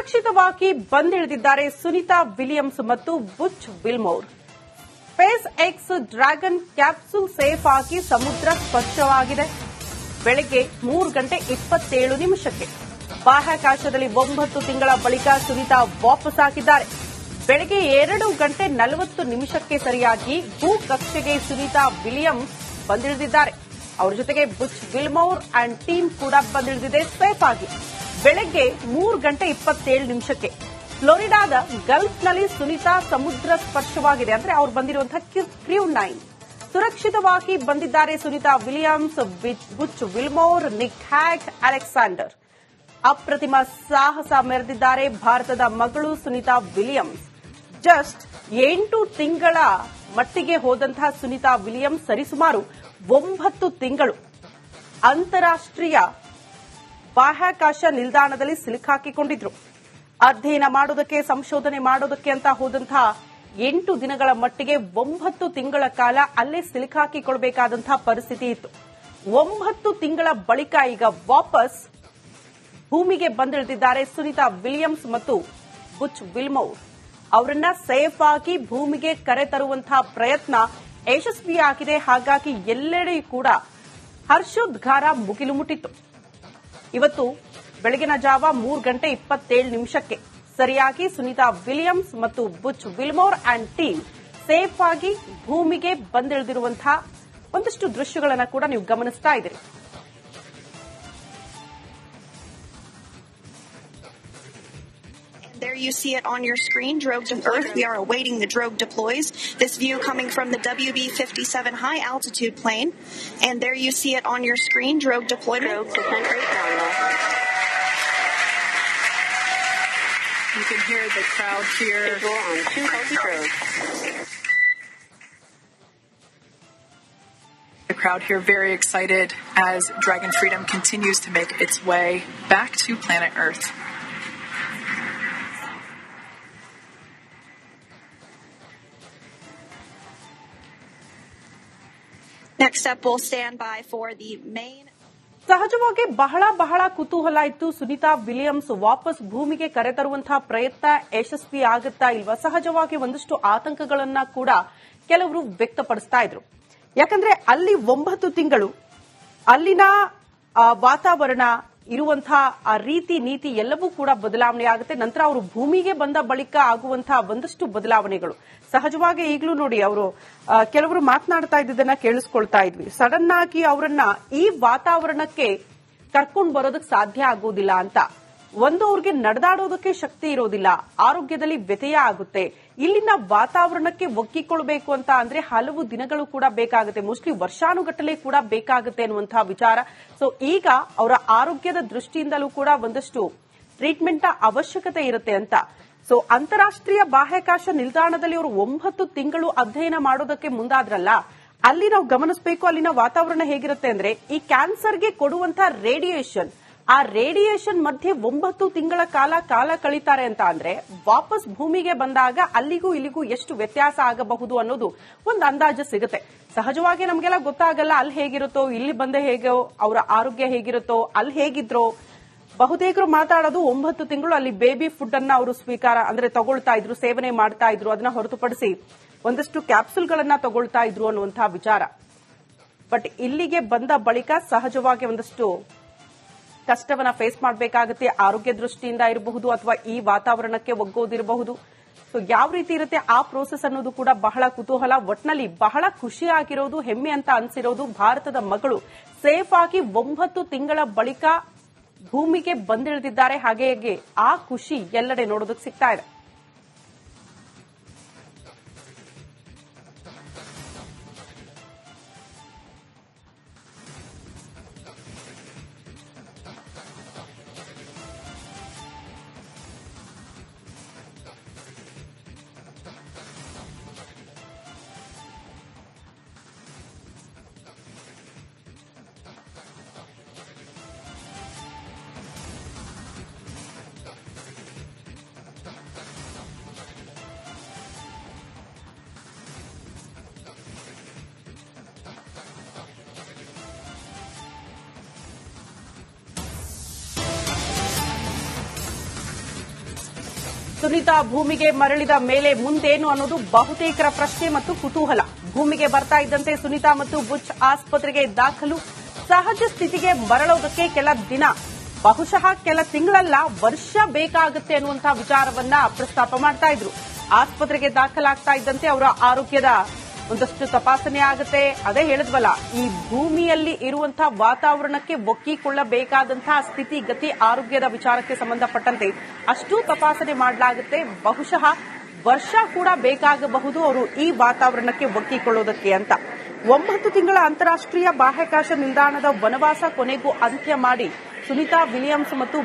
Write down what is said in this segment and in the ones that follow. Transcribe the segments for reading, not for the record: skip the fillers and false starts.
ಸುರಕ್ಷಿತವಾಗಿ ಬಂದಿಳಿದಿದ್ದಾರೆ ಸುನಿತಾ ವಿಲಿಯಮ್ಸ್ ಮತ್ತು Butch Wilmore. Space X dragon capsule safe ಆಗಿ ಸಮುದ್ರ ಸ್ಪರ್ಶವಾಗಿದೆ. ಬೆಳಗ್ಗೆ 3:27 ಬಾಹ್ಯಾಕಾಶದಲ್ಲಿ 9 ತಿಂಗಳ ಬಳಿಕ ಸುನಿತಾ ವಾಪಸ್ ಆಗಿದ್ದಾರೆ. ಬೆಳಗ್ಗೆ 2:40 ಸರಿಯಾಗಿ ಭೂಕಕ್ಷೆಗೆ ಸುನಿತಾ ವಿಲಿಯಮ್ಸ್ ಬಂದಿಳಿದಿದ್ದಾರೆ. ಅವರ ಜೊತೆಗೆ ಬುಚ್ ವಿಲ್ಮೋರ್ ಅಂಡ್ ಟೀಮ್ ಕೂಡ ಬಂದಿಳಿದಿದೆ ಸೇಫ್ ಆಗಿ. ಬೆಳಗ್ಗೆ 3:27 ಫ್ಲೋರಿಡಾದ ಗಲ್ಫ್ನಲ್ಲಿ ಸುನಿತಾ ಸಮುದ್ರ ಸ್ಪರ್ಶವಾಗಿದೆ. ಅಂದ್ರೆ ಅವರು ಬಂದಿರುವಂತಹ ಕ್ರೂ 9 ಸುರಕ್ಷಿತವಾಗಿ ಬಂದಿದ್ದಾರೆ. Sunita Williams, Butch Wilmore, Nick Hague, Alexander ಅಪ್ರತಿಮ ಸಾಹಸ ಮೆರೆದಿದ್ದಾರೆ ಭಾರತದ ಮಗಳು ಸುನಿತಾ ವಿಲಿಯಮ್ಸ್. ಜಸ್ಟ್ 8 ತಿಂಗಳ ಮಟ್ಟಿಗೆ ಹೋದಂತಹ ಸುನಿತಾ ವಿಲಿಯಮ್ಸ್ ಸರಿಸುಮಾರು 9 ತಿಂಗಳು ಅಂತಾರಾಷ್ಟ್ರೀಯ ಬಾಹ್ಯಾಕಾಶ ನಿಲ್ದಾಣದಲ್ಲಿ ಸಿಲುಕಾಕಿಕೊಂಡಿದ್ರು. ಅಧ್ಯಯನ ಮಾಡೋದಕ್ಕೆ, ಸಂಶೋಧನೆ ಮಾಡೋದಕ್ಕೆ ಅಂತ ಹೋದಂತಹ 8 ದಿನಗಳ ಮಟ್ಟಿಗೆ 9 ತಿಂಗಳ ಕಾಲ ಅಲ್ಲೇ ಸಿಲುಕಾಕಿಕೊಳ್ಬೇಕಾದಂತಹ ಪರಿಸ್ಥಿತಿ ಇತ್ತು. 9 ತಿಂಗಳ ಬಳಿಕ ಈಗ ವಾಪಸ್ ಭೂಮಿಗೆ ಬಂದಿಳಿದಿದ್ದಾರೆ ಸುನಿತಾ ವಿಲಿಯಮ್ಸ್ ಮತ್ತು ಬುಚ್ ವಿಲ್ಮೋರ್. ಅವರನ್ನ ಸೇಫ್ ಆಗಿ ಭೂಮಿಗೆ ಕರೆತರುವಂತಹ ಪ್ರಯತ್ನ ಯಶಸ್ವಿಯಾಗಿದೆ. ಹಾಗಾಗಿ ಎಲ್ಲೆಡೆ ಕೂಡ ಹರ್ಷೋದ್ಗಾರ ಮುಗಿಲು ಮುಟ್ಟಿತ್ತು. ಇವತ್ತು ಬೆಳಗಿನ ಜಾವ 3:27 ಸರಿಯಾಗಿ ಸುನಿತಾ ವಿಲಿಯಮ್ಸ್ ಮತ್ತು Butch Wilmore and team safe ಆಗಿ ಭೂಮಿಗೆ ಬಂದಿಳಿದಿರುವಂತಹ ಒಂದಷ್ಟು ದೃಶ್ಯಗಳನ್ನು ಕೂಡ ನೀವು ಗಮನಿಸ್ತಾ ಇದ್ದೀರಿ. There you see it on your screen, Drogue to Earth. We are awaiting the Drogue deploys. This view coming from the WB-57 high altitude plane. And there you see it on your screen, Drogue deployment. Drogue descent rate nominal. You can hear the crowd here. Visual on 2 healthy drogues. The crowd here very excited as Dragon Freedom continues to make its way back to planet Earth. Next up, we'll stand by for the main. ಸಹಜವಾಗಿ ಬಹಳ ಕುತೂಹಲ ಇತ್ತು. Sunita Williams ವಾಪಸ್ ಭೂಮಿಗೆ ಕರೆತರುವಂತಹ ಪ್ರಯತ್ನ ಯಶಸ್ವಿ ಆಗುತ್ತಾ ಇಲ್ವಾ? ಸಹಜವಾಗಿ ಒಂದಷ್ಟು ಆತಂಕಗಳನ್ನ ಕೂಡ ಕೆಲವರು ವ್ಯಕ್ತಪಡಿಸ್ತಾ ಇದ್ರು. ಯಾಕಂದ್ರೆ ಅಲ್ಲಿ 9 ತಿಂಗಳು ಅಲ್ಲಿನ ವಾತಾವರಣ ಇರುವಂತಹ ಆ ರೀತಿ ನೀತಿ ಎಲ್ಲವೂ ಕೂಡ ಬದಲಾವಣೆ ಆಗುತ್ತೆ. ನಂತರ ಅವರು ಭೂಮಿಗೆ ಬಂದ ಬಳಿಕ ಆಗುವಂತಹ ಒಂದಷ್ಟು ಬದಲಾವಣೆಗಳು ಸಹಜವಾಗಿ ಈಗಲೂ ನೋಡಿ ಅವರು ಕೆಲವರು ಮಾತನಾಡ್ತಾ ಇದ್ದದನ್ನ ಕೇಳಿಸ್ಕೊಳ್ತಾ ಇದ್ವಿ. ಸಡನ್ ಆಗಿ ಅವರನ್ನ ಈ ವಾತಾವರಣಕ್ಕೆ ಕರ್ಕೊಂಡು ಬರೋದಕ್ಕೆ ಸಾಧ್ಯ ಆಗೋದಿಲ್ಲ ಅಂತ. ಒಂದು ಅವ್ರಿಗೆ ನಡೆದಾಡೋದಕ್ಕೆ ಶಕ್ತಿ ಇರೋದಿಲ್ಲ, ಆರೋಗ್ಯದಲ್ಲಿ ವ್ಯತ್ಯಯ ಆಗುತ್ತೆ. ಇಲ್ಲಿನ ವಾತಾವರಣಕ್ಕೆ ಒಗ್ಗಿಕೊಳ್ಬೇಕು ಅಂತ ಅಂದ್ರೆ ಹಲವು ದಿನಗಳು ಕೂಡ ಬೇಕಾಗುತ್ತೆ, ಮೋಸ್ಟ್ಲಿ ವರ್ಷಾನುಗಟ್ಟಲೆ ಕೂಡ ಬೇಕಾಗುತ್ತೆ ಅನ್ನುವಂತಹ ವಿಚಾರ. ಸೊ ಈಗ ಅವರ ಆರೋಗ್ಯದ ದೃಷ್ಟಿಯಿಂದಲೂ ಕೂಡ ಒಂದಷ್ಟು ಟ್ರೀಟ್ಮೆಂಟ್ ಅವಶ್ಯಕತೆ ಇರುತ್ತೆ ಅಂತ. ಸೊ ಅಂತಾರಾಷ್ಟ್ರೀಯ ಬಾಹ್ಯಾಕಾಶ ನಿಲ್ದಾಣದಲ್ಲಿ ಅವರು 9 ತಿಂಗಳು ಅಧ್ಯಯನ ಮಾಡೋದಕ್ಕೆ ಮುಂದಾದ್ರಲ್ಲ, ಅಲ್ಲಿ ನಾವು ಗಮನಿಸಬೇಕು ಅಲ್ಲಿನ ವಾತಾವರಣ ಹೇಗಿರುತ್ತೆ ಅಂದ್ರೆ ಈ ಕ್ಯಾನ್ಸರ್ಗೆ ಕೊಡುವಂತಹ ರೇಡಿಯೇಷನ್, ಆ ರೇಡಿಯೇಷನ್ ಮಧ್ಯೆ 9 ತಿಂಗಳ ಕಾಲ ಕಳೀತಾರೆ ಅಂತ ಅಂದ್ರೆ ವಾಪಸ್ ಭೂಮಿಗೆ ಬಂದಾಗ ಅಲ್ಲಿಗೂ ಇಲ್ಲಿಗೂ ಎಷ್ಟು ವ್ಯತ್ಯಾಸ ಆಗಬಹುದು ಅನ್ನೋದು ಒಂದು ಅಂದಾಜು ಸಿಗುತ್ತೆ. ಸಹಜವಾಗಿ ನಮಗೆಲ್ಲ ಗೊತ್ತಾಗಲ್ಲ ಅಲ್ಲಿ ಹೇಗಿರುತ್ತೋ, ಇಲ್ಲಿ ಬಂದೆ ಹೇಗೋ, ಅವರ ಆರೋಗ್ಯ ಹೇಗಿರುತ್ತೋ, ಅಲ್ಲಿ ಹೇಗಿದ್ರೋ. ಬಹುತೇಕರು ಮಾತಾಡೋದು 9 ತಿಂಗಳು ಅಲ್ಲಿ ಬೇಬಿ ಫುಡ್ ಅನ್ನ ಅವರು ಸ್ವೀಕಾರ ಅಂದ್ರೆ ತಗೊಳ್ತಾ ಇದ್ರು, ಸೇವನೆ ಮಾಡ್ತಾ ಇದ್ರು. ಅದನ್ನ ಹೊರತುಪಡಿಸಿ ಒಂದಷ್ಟು ಕ್ಯಾಪ್ಸೂಲ್ಗಳನ್ನ ತಗೊಳ್ತಾ ಇದ್ರು ಅನ್ನುವಂತಹ ವಿಚಾರ. ಬಟ್ ಇಲ್ಲಿಗೆ ಬಂದ ಬಳಿಕ ಸಹಜವಾಗಿ ಒಂದಷ್ಟು ಕಷ್ಟವನ್ನ ಫೇಸ್ ಮಾಡಬೇಕಾಗುತ್ತೆ. ಆರೋಗ್ಯ ದೃಷ್ಟಿಯಿಂದ ಇರಬಹುದು ಅಥವಾ ಈ ವಾತಾವರಣಕ್ಕೆ ಒಗ್ಗೋದಿರಬಹುದು. ಸೊ ಯಾವ ರೀತಿ ಇರುತ್ತೆ ಆ ಪ್ರೋಸೆಸ್ ಅನ್ನೋದು ಕೂಡ ಬಹಳ ಕುತೂಹಲ. ಒಟ್ನಲ್ಲಿ ಬಹಳ ಖುಷಿಯಾಗಿರೋದು, ಹೆಮ್ಮೆ ಅಂತ ಅನ್ಸಿರೋದು ಭಾರತದ ಮಗಳು ಸೇಫ್ ಆಗಿ 9 ತಿಂಗಳ ಬಳಿಕ ಭೂಮಿಗೆ ಬಂದಿಳಿದಿದ್ದಾರೆ. ಹಾಗೆ ಆ ಖುಷಿ ಎಲ್ಲೆಡೆ ನೋಡೋದಕ್ಕೆ ಸಿಗ್ತಾ ಇದೆ. ಸುನೀತಾ ಭೂಮಿಗೆ ಮರಳಿದ ಮೇಲೆ ಮುಂದೇನು ಅನ್ನೋದು ಬಹುತೇಕರ ಪ್ರಶ್ನೆ ಮತ್ತು ಕುತೂಹಲ. ಭೂಮಿಗೆ ಬರ್ತಾ ಇದ್ದಂತೆ ಸುನೀತಾ ಮತ್ತು ಬುಚ್ ಆಸ್ಪತ್ರೆಗೆ ದಾಖಲು. ಸಹಜ ಸ್ಥಿತಿಗೆ ಮರಳೋದಕ್ಕೆ ಕೆಲ ದಿನ, ಬಹುಶಃ ಕೆಲ ತಿಂಗಳಲ್ಲ, ವರ್ಷ ಬೇಕಾಗುತ್ತೆ ಅನ್ನುವಂತಹ ವಿಚಾರವನ್ನ ಪ್ರಸ್ತಾಪ ಮಾಡ್ತಾ ಇದ್ರು. ಆಸ್ಪತ್ರೆಗೆ ದಾಖಲಾಗ್ತಾ ಇದ್ದಂತೆ ಅವರ ಆರೋಗ್ಯದ ಒಂದಷ್ಟು ತಪಾಸಣೆ ಆಗುತ್ತೆ. ಅದೇ ಹೇಳಿದ್ವಲ್ಲ, ಈ ಭೂಮಿಯಲ್ಲಿ ಇರುವಂತಹ ವಾತಾವರಣಕ್ಕೆ ಒಕ್ಕಿಕೊಳ್ಳಬೇಕಾದಂತಹ ಸ್ಥಿತಿ ಗತಿ ಆರೋಗ್ಯದ ವಿಚಾರಕ್ಕೆ ಸಂಬಂಧಪಟ್ಟಂತೆ ಅಷ್ಟೂ ತಪಾಸಣೆ ಮಾಡಲಾಗುತ್ತೆ. ಬಹುಶಃ ವರ್ಷ ಕೂಡ ಬೇಕಾಗಬಹುದು ಅವರು ಈ ವಾತಾವರಣಕ್ಕೆ ಒಗ್ಗಿಕೊಳ್ಳೋದಕ್ಕೆ ಅಂತ. 9 ತಿಂಗಳ ಅಂತಾರಾಷ್ಟ್ರೀಯ ಬಾಹ್ಯಾಕಾಶ ನಿಲ್ದಾಣದ ವನವಾಸ ಕೊನೆಗೂ ಅಂತ್ಯ ಮಾಡಿ ಸುನೀತಾ ವಿಲಿಯಮ್ಸ್ ಮತ್ತು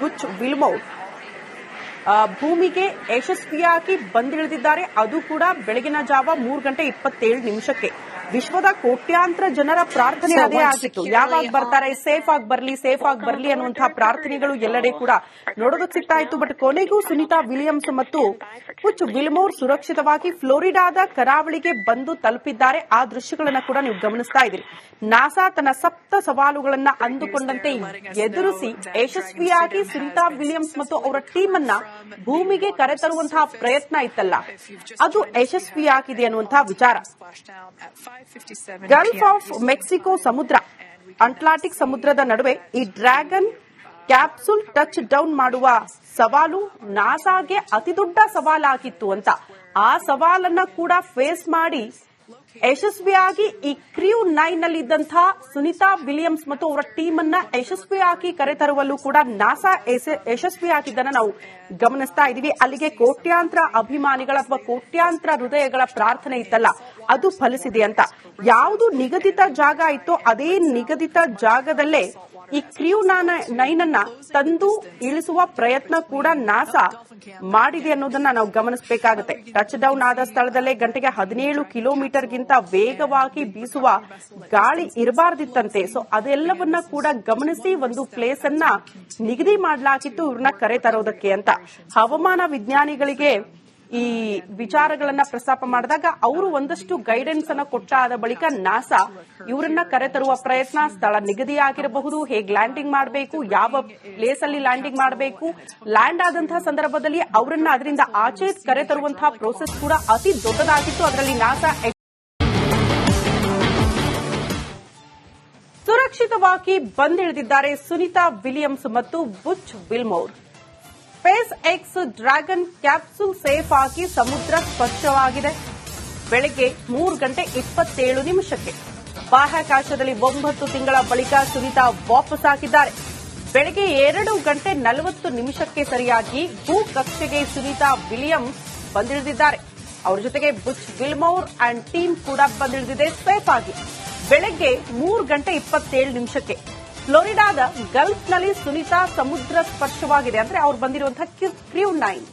ಬುಚ್ ವಿಲ್ಮೋರ್ ಭೂಮಿಗೆ ಯಶಸ್ವಿಯಾಗಿ ಬಂದಿಳಿದಿದ್ದಾರೆ. ಅದು ಕೂಡ ಬೆಳಗಿನ ಜಾವ 3:27 ವಿಶ್ವದ ಕೋಟ್ಯಾಂತರ ಜನರ ಪ್ರಾರ್ಥನೆ ಅದೇ ಆಗಿತ್ತು. ಯಾವಾಗ ಬರ್ತಾರೆ, ಸೇಫ್ ಆಗಿ ಬರ್ಲಿ ಅನ್ನುವಂತಹ ಪ್ರಾರ್ಥನೆಗಳು ಎಲ್ಲೆಡೆ ಕೂಡ ನೋಡೋದಕ್ಕೆ ಸಿಗ್ತಾ ಇತ್ತು. ಬಟ್ ಕೊನೆಗೂ ಸುನೀತಾ ವಿಲಿಯಮ್ಸ್ ಮತ್ತು ಬುಚ್ ವಿಲ್ಮೋರ್ ಸುರಕ್ಷಿತವಾಗಿ ಫ್ಲೋರಿಡಾದ ಕರಾವಳಿಗೆ ಬಂದು ತಲುಪಿದ್ದಾರೆ. ಆ ದೃಶ್ಯಗಳನ್ನ ಕೂಡ ನೀವು ಗಮನಿಸ್ತಾ ಇದ್ದೀರಿ. ನಾಸಾ ತನ್ನ 7 ಸವಾಲುಗಳನ್ನ ಅಂದುಕೊಂಡಂತೆ ಎದುರಿಸಿ ಯಶಸ್ವಿಯಾಗಿ ಸುನೀತಾ ವಿಲಿಯಮ್ಸ್ ಮತ್ತು ಅವರ ಟೀಮ್ ಅನ್ನ ಭೂಮಿಗೆ ಕರೆತರುವಂತಹ ಪ್ರಯತ್ನ ಇತ್ತಲ್ಲ, ಅದು ಯಶಸ್ವಿಯಾಗಿದೆ ಅನ್ನುವಂತಹ ವಿಚಾರ. ಗಲ್ಫ್ ಆಫ್ ಮೆಕ್ಸಿಕೋ ಸಮುದ್ರ, ಅಟ್ಲಾಂಟಿಕ್ ಸಮುದ್ರದ ನಡುವೆ ಈ ಡ್ರ್ಯಾಗನ್ ಕ್ಯಾಪ್ಸುಲ್ ಟಚ್ ಡೌನ್ ಮಾಡುವ ಸವಾಲು ನಾಸಾಗೆ ಅತಿದೊಡ್ಡ ಸವಾಲಾಗಿತ್ತು ಅಂತ. ಆ ಸವಾಲನ್ನ ಕೂಡ ಫೇಸ್ ಮಾಡಿ ಯಶಸ್ವಿಯಾಗಿ ಈ ಕ್ರ್ಯೂ 9 ನಲ್ಲಿದ್ದಂತಹ ಸುನೀತಾ ವಿಲಿಯಮ್ಸ್ ಮತ್ತು ಅವರ ಟೀಮ್ ಅನ್ನ ಯಶಸ್ವಿಯಾಗಿ ಕರೆತರುವಲ್ಲೂ ಕೂಡ ನಾಸಾ ಯಶಸ್ವಿಯಾಗಿದ್ದನ್ನ ನಾವು ಗಮನಿಸ್ತಾ ಇದೀವಿ. ಅಲ್ಲಿಗೆ ಕೋಟ್ಯಾಂತರ ಅಭಿಮಾನಿಗಳ ಅಥವಾ ಕೋಟ್ಯಾಂತರ ಹೃದಯಗಳ ಪ್ರಾರ್ಥನೆ ಇತ್ತಲ್ಲ, ಅದು ಫಲಿಸಿದೆ ಅಂತ. ಯಾವುದು ನಿಗದಿತ ಜಾಗ ಇತ್ತೋ ಅದೇ ನಿಗದಿತ ಜಾಗದಲ್ಲೇ ಈ ಕ್ರ್ಯೂ 9 ಅನ್ನ ತಂದು ಇಳಿಸುವ ಪ್ರಯತ್ನ ಕೂಡ ನಾಸಾ ಮಾಡಿದೆ ಅನ್ನೋದನ್ನ ನಾವು ಗಮನಿಸಬೇಕಾಗುತ್ತೆ. ಟಚ್ ಡೌನ್ ಆದ ಸ್ಥಳದಲ್ಲೇ ಗಂಟೆಗೆ 17 ಕಿಲೋಮೀಟರ್ಗಿಂತ ವೇಗವಾಗಿ ಬೀಸುವ ಗಾಳಿ ಇರಬಾರ್ದಿತ್ತಂತೆ. ಸೊ ಅದೆಲ್ಲವನ್ನ ಕೂಡ ಗಮನಿಸಿ ಒಂದು ಪ್ಲೇಸ್ ಅನ್ನ ನಿಗದಿ ಮಾಡಲಾಗಿತ್ತು ಇವ್ರನ್ನ ಕರೆ ತರೋದಕ್ಕೆ ಅಂತ. ಹವಾಮಾನ ವಿಜ್ಞಾನಿಗಳಿಗೆ ಈ ವಿಚಾರಗಳನ್ನ ಪ್ರಸ್ತಾಪ ಮಾಡಿದಾಗ ಅವರು ಒಂದಷ್ಟು ಗೈಡೆನ್ಸ್ ಅನ್ನ ಕೊಟ್ಟಾದ ಬಳಿಕ ನಾಸಾ ಇವರನ್ನ ಕರೆತರುವ ಪ್ರಯತ್ನ, ಸ್ಥಳ ನಿಗದಿಯಾಗಿರಬಹುದು, ಹೇಗೆ ಲ್ಯಾಂಡಿಂಗ್ ಮಾಡಬೇಕು, ಯಾವ ಪ್ಲೇಸ್ ಅಲ್ಲಿ ಲ್ಯಾಂಡಿಂಗ್ ಮಾಡಬೇಕು, ಲ್ಯಾಂಡ್ ಆದಂತಹ ಸಂದರ್ಭದಲ್ಲಿ ಅವರನ್ನ ಅದರಿಂದ ಆಚೆ ಕರೆತರುವಂತಹ ಪ್ರೋಸೆಸ್ ಕೂಡ ಅತಿ ದೊಡ್ಡದಾಗಿತ್ತು. ಅದರಲ್ಲಿ ನಾಸಾ ಸುರಕ್ಷಿತವಾಗಿ ಬಂದಿಳಿದಿದ್ದಾರೆ ಸುನೀತಾ ವಿಲಿಯಮ್ಸ್ ಮತ್ತು Butch Wilmore. Space X dragon capsule safe ಆಗಿ ಸಮುದ್ರ ಸ್ಪರ್ಶವಾಗಿದೆ. ಬೆಳಗ್ಗೆ 3:27 ಬಾಹ್ಯಾಕಾಶದಲ್ಲಿ 9 ತಿಂಗಳ ಬಳಿಕ ಸುನೀತಾ ವಾಪಸ್ ಆಗಿದ್ದಾರೆ. ಬೆಳಗ್ಗೆ 2:40 ಸರಿಯಾಗಿ ಭೂಕಕ್ಷೆಗೆ ಸುನೀತಾ ವಿಲಿಯಮ್ಸ್ ಬಂದಿಳಿದಿದ್ದಾರೆ. ಅವರ ಜೊತೆಗೆ ಬುಚ್ ವಿಲ್ಮೋರ್ ಅಂಡ್ ಟೀಮ್ ಕೂಡ ಬಂದಿಳಿದಿದೆ ಸೇಫ್ ಆಗಿ. ಬೆಳಗ್ಗೆ 3:27 ಫ್ಲೋರಿಡಾದ ಗಲ್ಫ್ನಲ್ಲಿ ಸುನೀತಾ ಸಮುದ್ರ ಸ್ಪರ್ಶವಾಗಿದೆ. ಅಂದ್ರೆ ಅವರು ಬಂದಿರುವಂತಹ ಕ್ರ್ಯೂ 9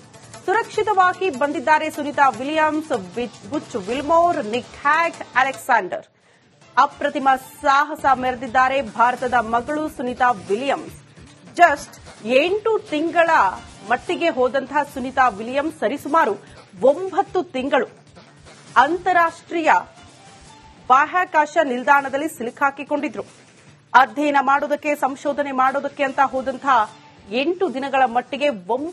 ಸುರಕ್ಷಿತವಾಗಿ ಬಂದಿದ್ದಾರೆ. Sunita Williams, Butch Wilmore, Nick Hague, Alexander ಅಪ್ರತಿಮ ಸಾಹಸ ಮೆರೆದಿದ್ದಾರೆ. ಭಾರತದ ಮಗಳು ಸುನೀತಾ ವಿಲಿಯಮ್ಸ್. ಜಸ್ಟ್ 8 ತಿಂಗಳ ಮಟ್ಟಿಗೆ ಹೋದಂತಹ ಸುನೀತಾ ವಿಲಿಯಮ್ಸ್ ಸರಿಸುಮಾರು 9 ತಿಂಗಳು ಅಂತಾರಾಷ್ಟ್ರೀಯ ಬಾಹ್ಯಾಕಾಶ ನಿಲ್ದಾಣದಲ್ಲಿ ಸಿಲುಕಾಕಿಕೊಂಡಿದ್ರು. ಅಧ್ಯಯನ ಮಾಡೋದಕ್ಕೆ, ಸಂಶೋಧನೆ ಮಾಡೋದಕ್ಕೆ ಅಂತ ಹೋದಂತಹ 8 ದಿನಗಳ ಮಟ್ಟಿಗೆ 9